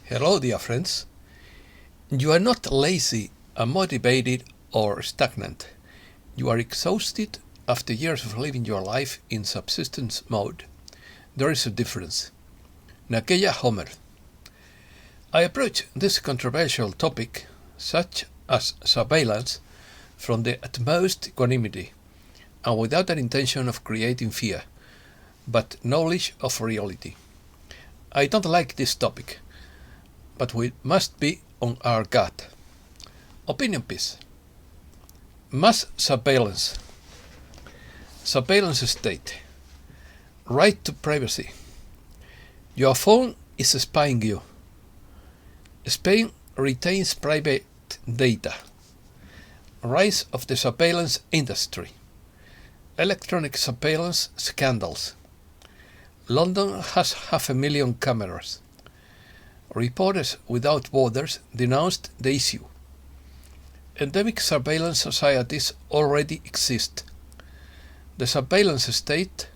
Hello, dear friends. You are not lazy, unmotivated, or stagnant. You are exhausted after years of living your life in subsistence mode. There is a difference. Nakeya Homer. I approach this controversial topic, such as surveillance, from the utmost equanimity and without an intention of creating fear, but knowledge of reality. I don't like this topic, but we must be on our guard. Opinion piece. Mass surveillance. Surveillance state. Right to privacy. Your phone is spying you. Spain retains private data. Rise of the surveillance industry. Electronic surveillance scandals. London has 500,000 cameras. Reporters Without Borders denounced the issue. Endemic surveillance societies already exist. The surveillance state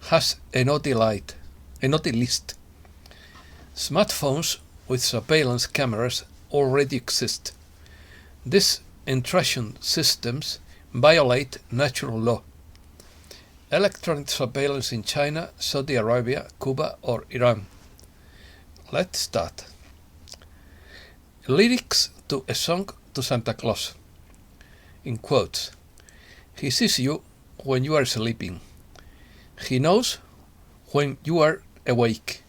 has a naughty list. Smartphones with surveillance cameras already exist. These intrusion systems violate natural law. Electronic surveillance in China, Saudi Arabia, Cuba, or Iran. Let's start. Lyrics to a song to Santa Claus. In quotes. He sees you when you are sleeping. He knows when you are awake.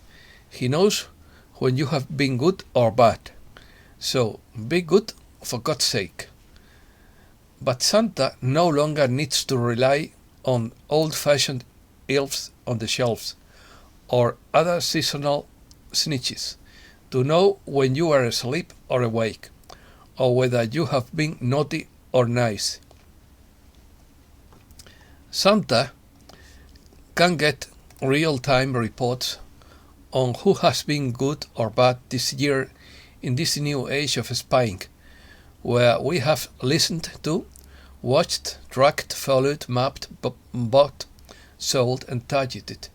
He knows when you have been good or bad. So be good for God's sake. But Santa no longer needs to rely on old-fashioned elves on the shelves or other seasonal snitches to know when you are asleep or awake, or whether you have been naughty or nice. Santa can get real-time reports on who has been good or bad this year in this new age of spying, where we have listened to, watched, tracked, followed, mapped, bought, sold, and targeted.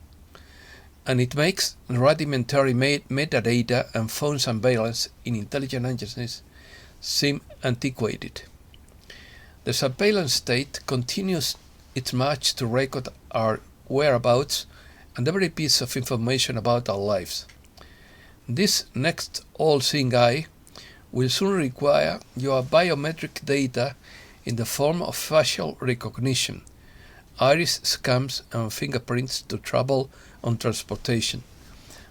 And it makes rudimentary metadata and phone surveillance in intelligence agencies seem antiquated. The surveillance state continues its march to record our whereabouts and every piece of information about our lives. This next all-seeing eye will soon require your biometric data in the form of facial recognition, iris scans, and fingerprints to travel on transportation.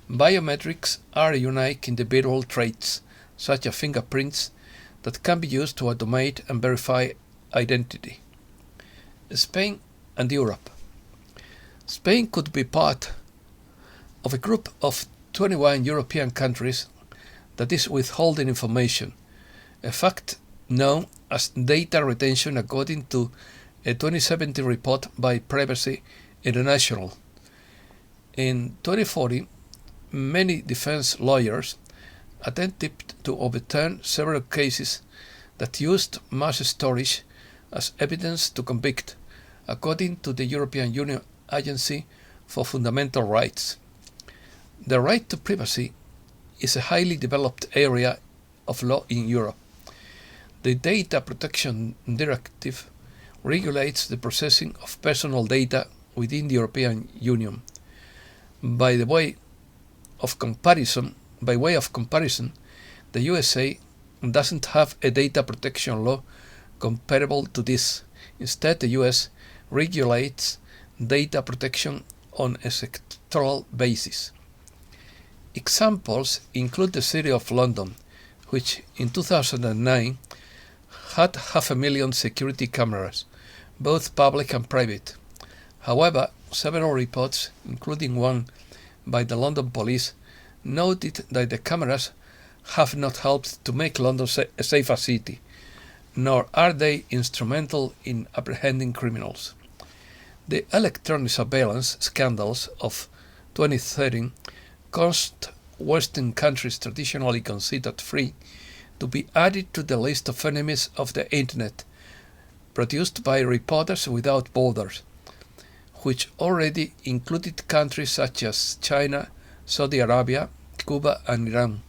Biometrics are unique individual traits, such as fingerprints, that can be used to automate and verify identity. Spain and Europe. Spain could be part of a group of 21 European countries that is withholding information, a fact known as data retention according to a 2017 report by Privacy International. In 2014, many defense lawyers attempted to overturn several cases that used mass storage as evidence to convict, according to the European Union Agency for Fundamental Rights. The right to privacy is a highly developed area of law in Europe. The Data Protection Directive regulates the processing of personal data within the European Union. By way of comparison, the USA doesn't have a data protection law comparable to this. Instead, the US regulates data protection on a sectoral basis. Examples include the City of London, which in 2009 had 500,000 security cameras, both public and private. However, several reports, including one by the London police, noted that the cameras have not helped to make London a safer city, nor are they instrumental in apprehending criminals. The electronic surveillance scandals of 2013 caused Western countries traditionally considered free to be added to the list of enemies of the Internet, produced by Reporters Without Borders, which already included countries such as China, Saudi Arabia, Cuba, and Iran.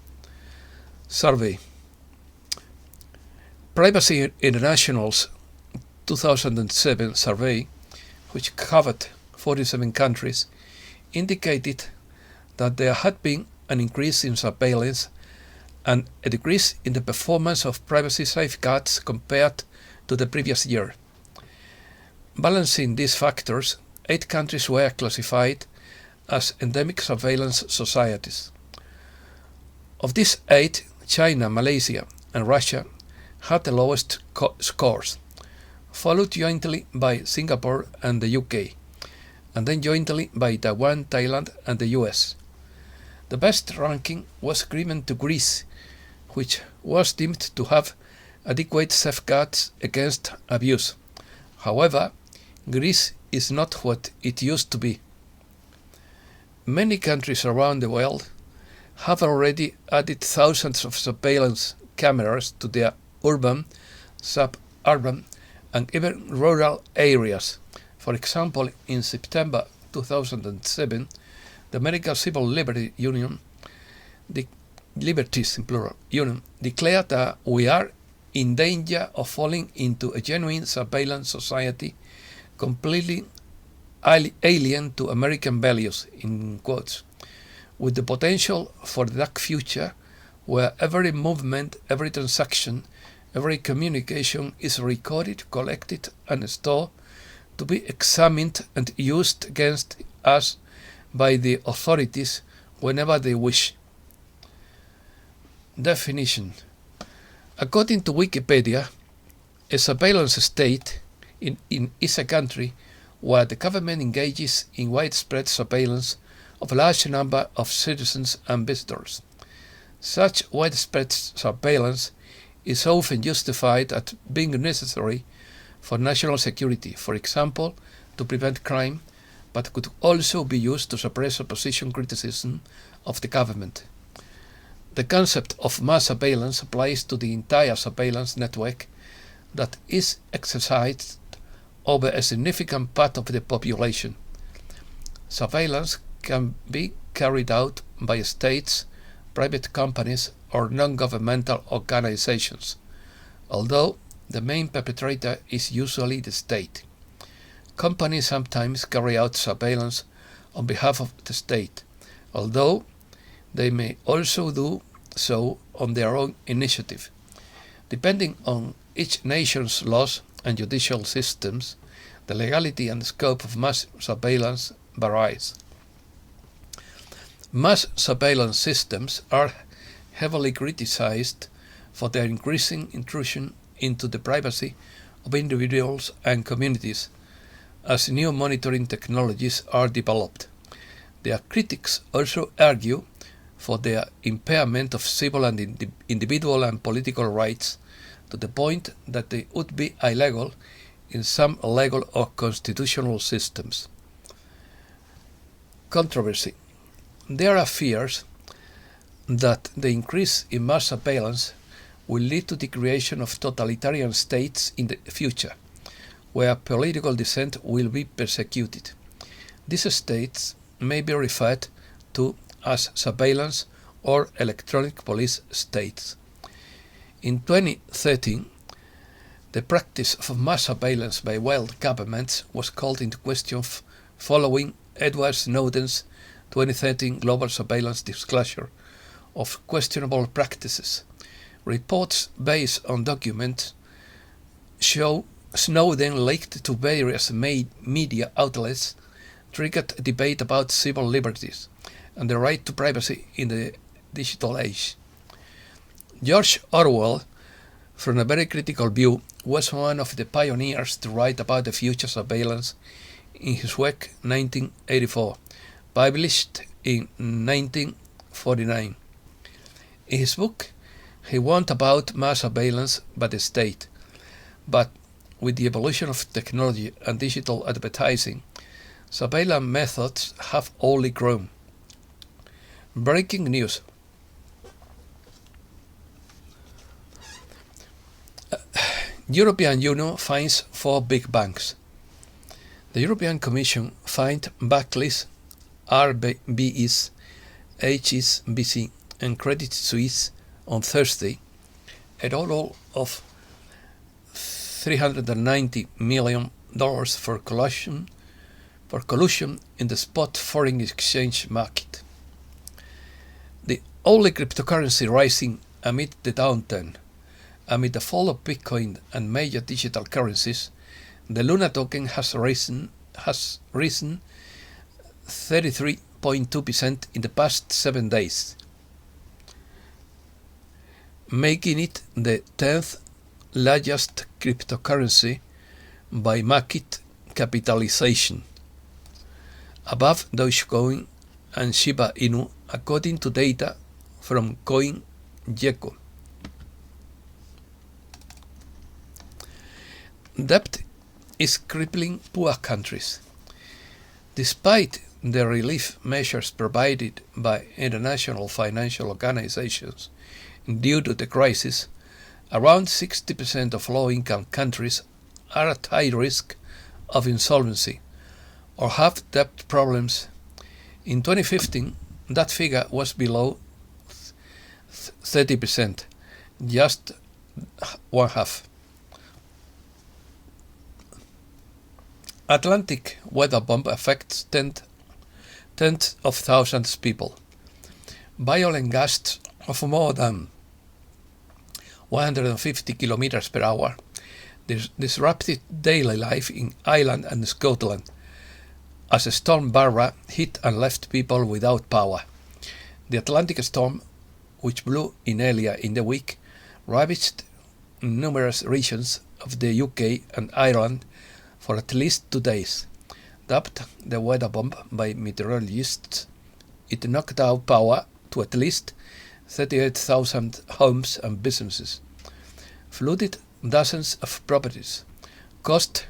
Survey. Privacy International's 2007 survey, which covered 47 countries, indicated that there had been an increase in surveillance and a decrease in the performance of privacy safeguards compared to the previous year. Balancing these factors, 8 countries were classified as endemic surveillance societies. Of these 8, China, Malaysia, and Russia had the lowest scores, followed jointly by Singapore and the UK, and then jointly by Taiwan, Thailand, and the US. The best ranking was given to Greece, which was deemed to have adequate safeguards against abuse. However, Greece is not what it used to be. Many countries around the world have already added thousands of surveillance cameras to their urban, suburban, and even rural areas. For example, in September 2007, the American Civil Liberties Union, the Liberties in plural, Union, declared that we are in danger of falling into a genuine surveillance society completely alien to American values, in quotes, with the potential for the dark future where every movement, every transaction, every communication is recorded, collected, and stored to be examined and used against us by the authorities whenever they wish. Definition. According to Wikipedia, a surveillance state is a country where the government engages in widespread surveillance of a large number of citizens and visitors. Such widespread surveillance is often justified as being necessary for national security, for example, to prevent crime, but could also be used to suppress opposition criticism of the government. The concept of mass surveillance applies to the entire surveillance network that is exercised over a significant part of the population. Surveillance can be carried out by states, private companies, or non-governmental organizations, although the main perpetrator is usually the state. Companies sometimes carry out surveillance on behalf of the state, although they may also do so on their own initiative. Depending on each nation's laws and judicial systems, the legality and scope of mass surveillance varies. Mass surveillance systems are heavily criticized for their increasing intrusion into the privacy of individuals and communities as new monitoring technologies are developed. Their critics also argue for their impairment of civil and individual and political rights to the point that they would be illegal in some legal or constitutional systems. Controversy. There are fears that the increase in mass surveillance will lead to the creation of totalitarian states in the future, where political dissent will be persecuted. These states may be referred to as surveillance or electronic police states. In 2013, the practice of mass surveillance by world governments was called into question following Edward Snowden's 2013 global surveillance disclosure of questionable practices. Reports based on documents show Snowden leaked to various media outlets triggered a debate about civil liberties and the right to privacy in the digital age. George Orwell, from a very critical view, was one of the pioneers to write about the future surveillance in his work 1984, published in 1949. In his book, he warned about mass surveillance by the state, but with the evolution of technology and digital advertising, surveillance methods have only grown. Breaking news. European Union fines 4 big banks. The European Commission fined Barclays, RBS, HSBC, and Credit Suisse on Thursday a total of $390 million for collusion in the spot foreign exchange market. The only cryptocurrency rising amid the downturn. Amid the fall of Bitcoin and major digital currencies, the Luna token has risen 33.2% in the past 7 days, making it the 10th largest cryptocurrency by market capitalization, above Dogecoin and Shiba Inu, according to data from CoinGecko. Debt is crippling poor countries. Despite the relief measures provided by international financial organizations due to the crisis, around 60% of low-income countries are at high risk of insolvency or have debt problems. In 2015, that figure was below 30%, just one half. Atlantic weather bomb affects tens of thousands of people. Violent gusts of more than 150 kilometers per hour disrupted daily life in Ireland and Scotland as Storm Barbara hit and left people without power. The Atlantic storm, which blew in earlier in the week, ravaged numerous regions of the UK and Ireland for at least 2 days. Dubbed the weather bomb by meteorologists, it knocked out power to at least 38,000 homes and businesses, flooded dozens of properties, caused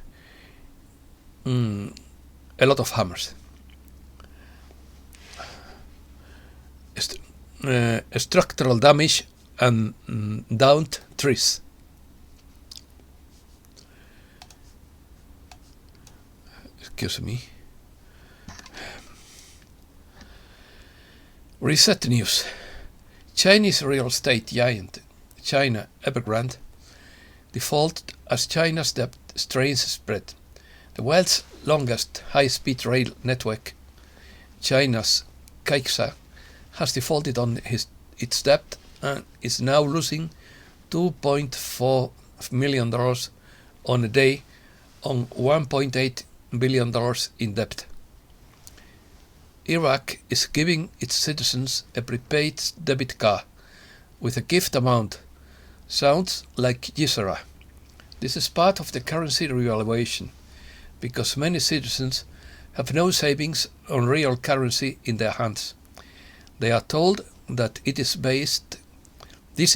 a lot of hammers, structural damage and downed trees. Excuse me. Reset news. Chinese real estate giant China Evergrande defaulted as China's debt strains spread. The world's longest high-speed rail network, China's Cuba, has defaulted on its debt and is now losing $2.4 million on a day on $1.8 billion in debt. Iraq is giving its citizens a prepaid debit card with a gift amount. Sounds like Gisara. This is part of the currency revaluation, because many citizens have no savings on real currency in their hands. They are told that this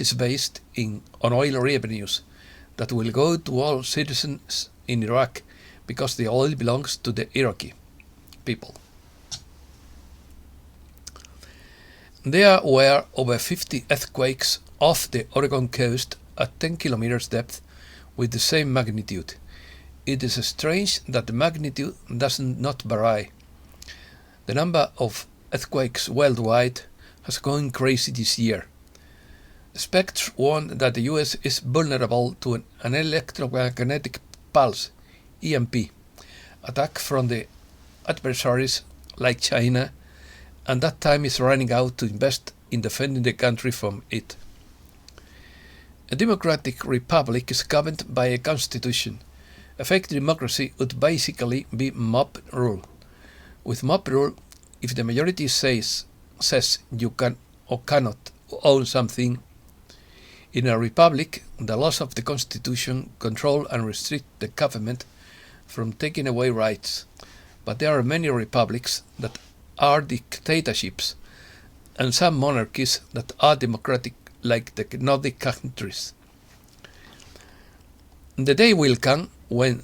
is based on oil revenues that will go to all citizens in Iraq, because the oil belongs to the Iraqi people. There were over 50 earthquakes off the Oregon coast at 10 kilometers depth with the same magnitude. It is strange that the magnitude does not vary. The number of earthquakes worldwide has gone crazy this year. Experts warn that the US is vulnerable to an electromagnetic pulse EMP attack from the adversaries like China, and that time is running out to invest in defending the country from it. A democratic republic is governed by a constitution. Effective democracy would basically be mob rule. With mob rule, if the majority says you can or cannot own something, in a republic, the laws of the constitution control and restrict the government from taking away rights, but there are many republics that are dictatorships, and some monarchies that are democratic, like the Nordic countries. The day will come when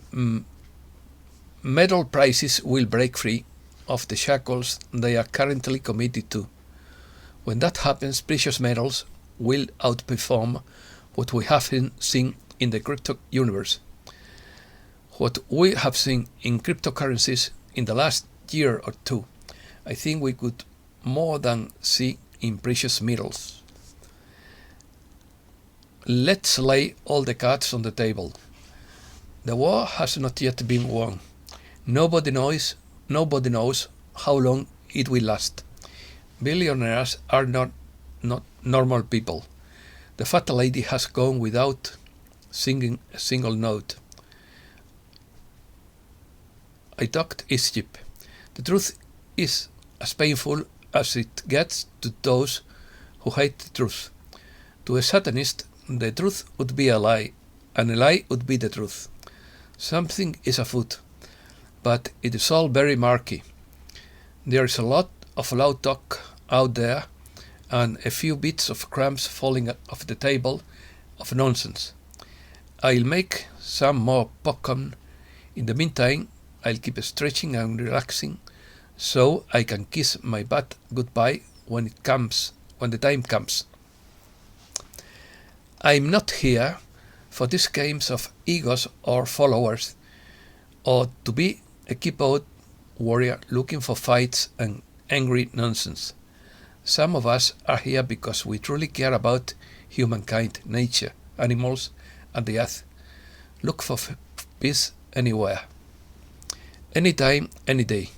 metal prices will break free of the shackles they are currently committed to. When that happens, precious metals will outperform what we have seen in the crypto universe. What we have seen in cryptocurrencies in the last year or two, I think we could more than see in precious metals. Let's lay all the cards on the table. The war has not yet been won. Nobody knows how long it will last. Billionaires are not normal people. The fat lady has gone without singing a single note. I talked is cheap. The truth is as painful as it gets to those who hate the truth. To a Satanist, the truth would be a lie, and a lie would be the truth. Something is afoot, but it is all very murky. There is a lot of loud talk out there, and a few bits of crumbs falling off the table of nonsense. I'll make some more popcorn. In the meantime, I'll keep stretching and relaxing, so I can kiss my butt goodbye when the time comes. I'm not here for these games of egos or followers, or to be a keyboard warrior looking for fights and angry nonsense. Some of us are here because we truly care about humankind, nature, animals, and the earth. Look for peace anywhere. Anytime, any day.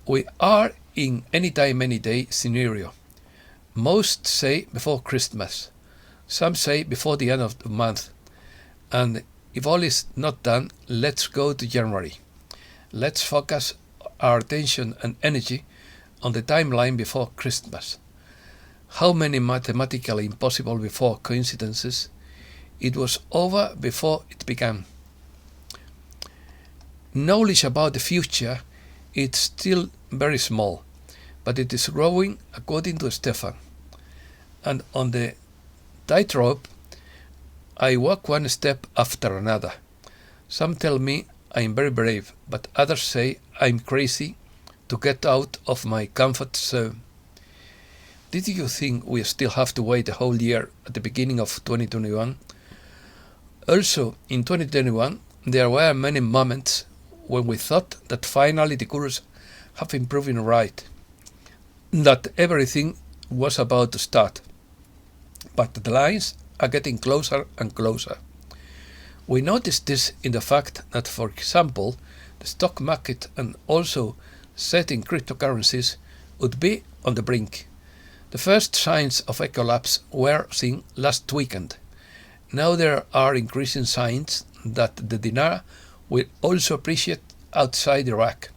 We are in anytime, any day scenario. Most say before Christmas. Some say before the end of the month. And if all is not done, let's go to January. Let's focus our attention and energy on the timeline before Christmas. How many mathematically impossible before coincidences? It was over before it began. Knowledge about the future is still very small, but it is growing according to Stefan. And on the tightrope, I walk one step after another. Some tell me I am very brave, but others say I'm crazy to get out of my comfort zone. Did you think we still have to wait a whole year at the beginning of 2021? Also, in 2021, there were many moments when we thought that finally the gurus have been proven right, that everything was about to start. But the lines are getting closer and closer. We noticed this in the fact that, for example, the stock market and also certain cryptocurrencies would be on the brink. The first signs of a collapse were seen last weekend. Now there are increasing signs that the dinar will also appreciate outside Iraq.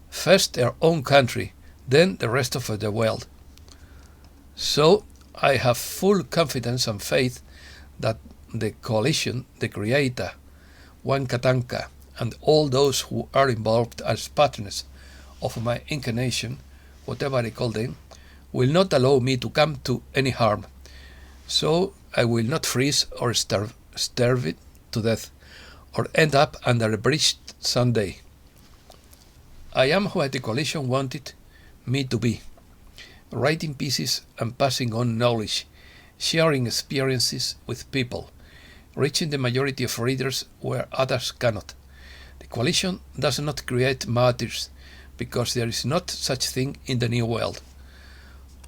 First their own country, then the rest of the world. So I have full confidence and faith that the coalition, the creator, Wankatanka, and all those who are involved as partners of my incarnation, whatever I call them, will not allow me to come to any harm. So I will not freeze or starve to death, or end up under a bridge someday. I am what the coalition wanted me to be, writing pieces and passing on knowledge, sharing experiences with people, reaching the majority of readers where others cannot. The coalition does not create martyrs, because there is not such thing in the new world.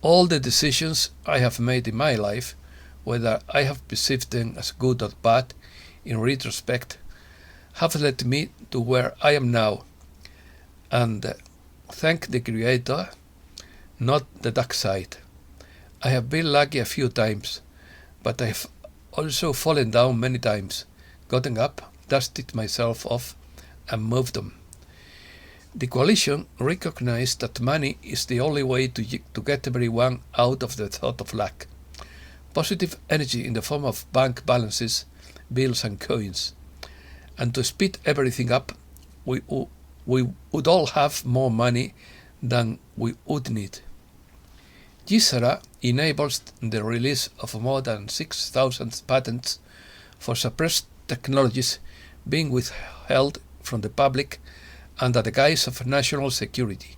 All the decisions I have made in my life, whether I have perceived them as good or bad, in retrospect, have led me to where I am now, and thank the Creator, not the dark side. I have been lucky a few times, but I have also fallen down many times, gotten up, dusted myself off, and moved on. The coalition recognized that money is the only way to get everyone out of the thought of lack. Positive energy in the form of bank balances, bills and coins. And to speed everything up, we would all have more money than we would need. GSRA enables the release of more than 6,000 patents for suppressed technologies being withheld from the public under the guise of national security,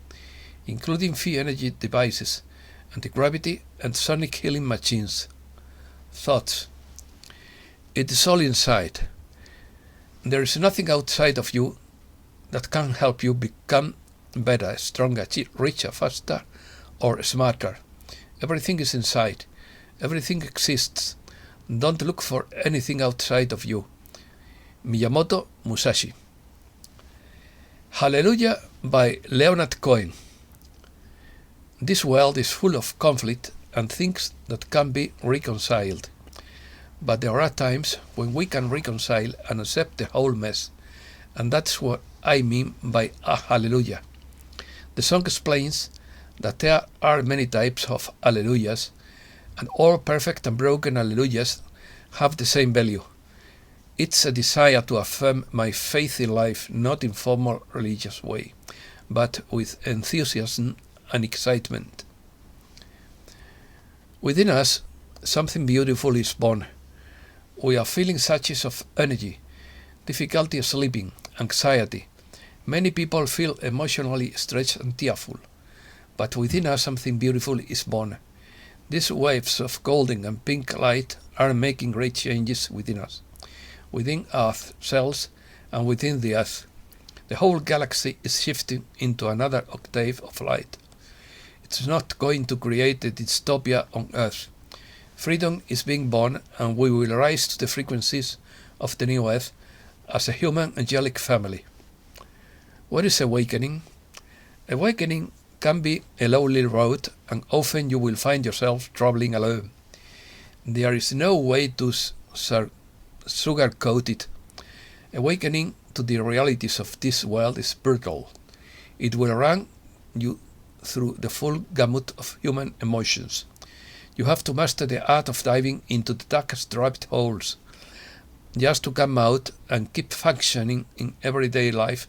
including free energy devices, anti-gravity and sonic healing machines. Thoughts. It is all inside. There is nothing outside of you that can help you become better, stronger, richer, faster, or smarter. Everything is inside. Everything exists. Don't look for anything outside of you. Miyamoto Musashi. Hallelujah by Leonard Cohen. This world is full of conflict and things that can be reconciled. But there are times when we can reconcile and accept the whole mess, and that's what I mean by a hallelujah. The song explains that there are many types of hallelujahs, and all perfect and broken hallelujahs have the same value. It's a desire to affirm my faith in life, not in formal religious way, but with enthusiasm and excitement. Within us, something beautiful is born. We are feeling surges of energy, difficulty sleeping, anxiety. Many people feel emotionally stretched and tearful, but within us something beautiful is born. These waves of golden and pink light are making great changes within us, within ourselves and within the earth. The whole galaxy is shifting into another octave of light. It's not going to create a dystopia on earth. Freedom is being born, and we will rise to the frequencies of the new earth as a human angelic family. What is awakening? Awakening can be a lonely road, and often you will find yourself traveling alone. There is no way to sugarcoat it. Awakening to the realities of this world is brutal. It will run you through the full gamut of human emotions. You have to master the art of diving into the darkest rabbit holes, just to come out and keep functioning in everyday life,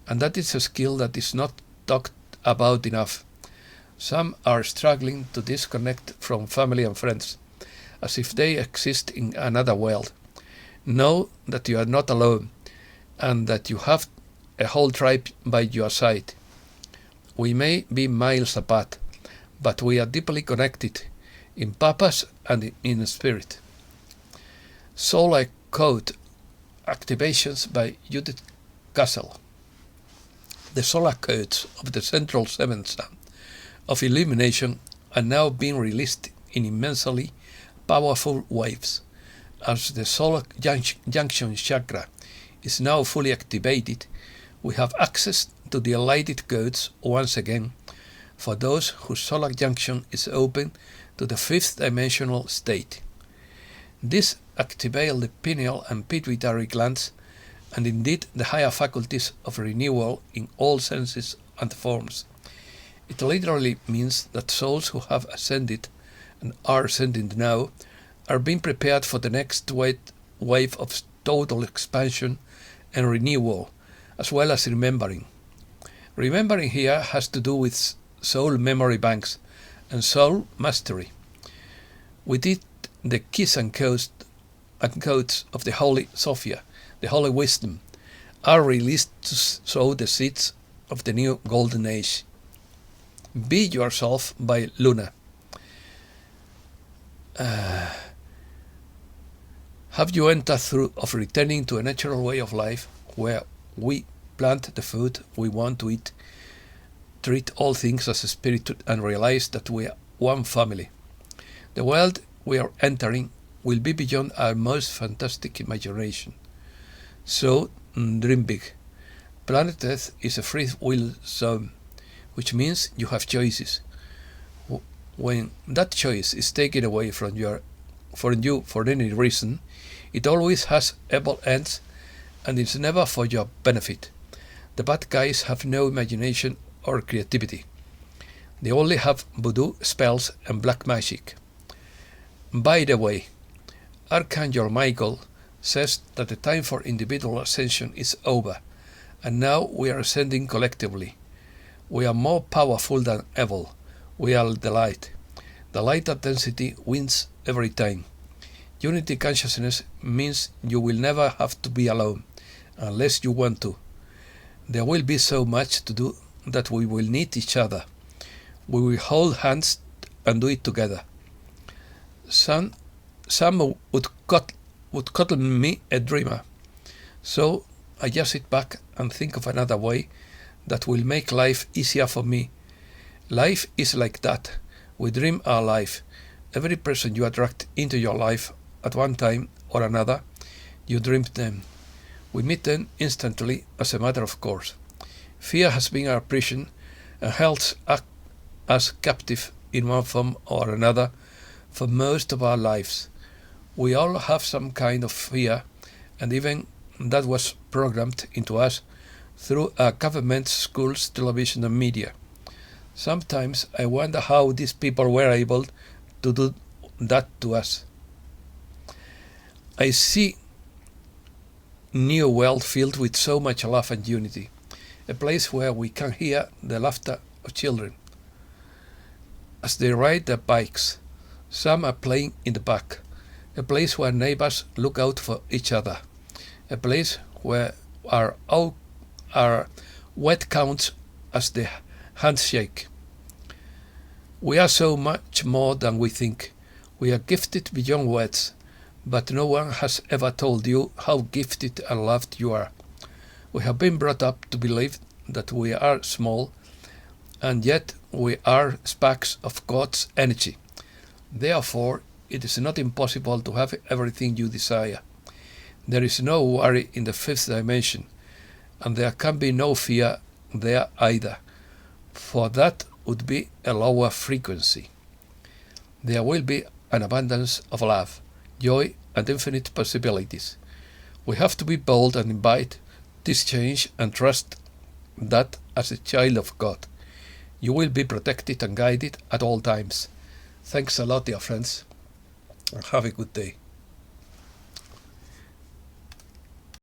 and that is a skill that is not talked about enough. Some are struggling to disconnect from family and friends, as if they exist in another world. Know that you are not alone, and that you have a whole tribe by your side. We may be miles apart, but we are deeply connected in purpose and in spirit. Solar Code Activations by Judith Castle. The solar codes of the central seventh sun of illumination are now being released in immensely powerful waves. As the solar junction chakra is now fully activated, we have access to the enlightened codes once again for those whose solar junction is open to the fifth dimensional state. This activates the pineal and pituitary glands, and indeed the higher faculties of renewal in all senses and forms. It literally means that souls who have ascended and are ascending now are being prepared for the next wave of total expansion and renewal, as well as remembering. Remembering here has to do with soul memory banks and soul mastery. With it, the keys and codes of the Holy Sophia, the Holy Wisdom, are released to sow the seeds of the new golden age. Be Yourself by Luna. Have you entered through of returning to a natural way of life where we plant the food we want to eat, treat all things as a spirit, and realize that we are one family? The world we are entering will be beyond our most fantastic imagination. So, dream big. Planet Earth is a free will zone, which means you have choices. When that choice is taken away from you for any reason, it always has evil ends, and it's never for your benefit. The bad guys have no imagination or creativity. They only have voodoo spells and black magic. By the way, Archangel Michael says that the time for individual ascension is over, and now we are ascending collectively. We are more powerful than evil. We are the light. The light density wins every time. Unity consciousness means you will never have to be alone, unless you want to. There will be so much to do that we will need each other. We will hold hands and do it together. Some would call me a dreamer. So I just sit back and think of another way that will make life easier for me. Life is like that. We dream our life. Every person you attract into your life at one time or another you dreamed them. We meet them instantly as a matter of course. Fear has been our prison and held us captive in one form or another for most of our lives. We all have some kind of fear, and even that was programmed into us through our government, schools, television, and media. Sometimes I wonder how these people were able to do that to us. I see new world filled with so much love and unity, a place where we can hear the laughter of children as they ride their bikes. Some are playing in the back, a place where neighbors look out for each other, a place where our word counts as the handshake. We are so much more than we think. We are gifted beyond words, but no one has ever told you how gifted and loved you are. We have been brought up to believe that we are small, and yet we are sparks of God's energy. Therefore, it is not impossible to have everything you desire. There is no worry in the fifth dimension, and there can be no fear there either, for that would be a lower frequency. There will be an abundance of love, joy, and infinite possibilities. We have to be bold and invite this change and trust that as a child of God, you will be protected and guided at all times. Thanks a lot, dear friends, and have a good day.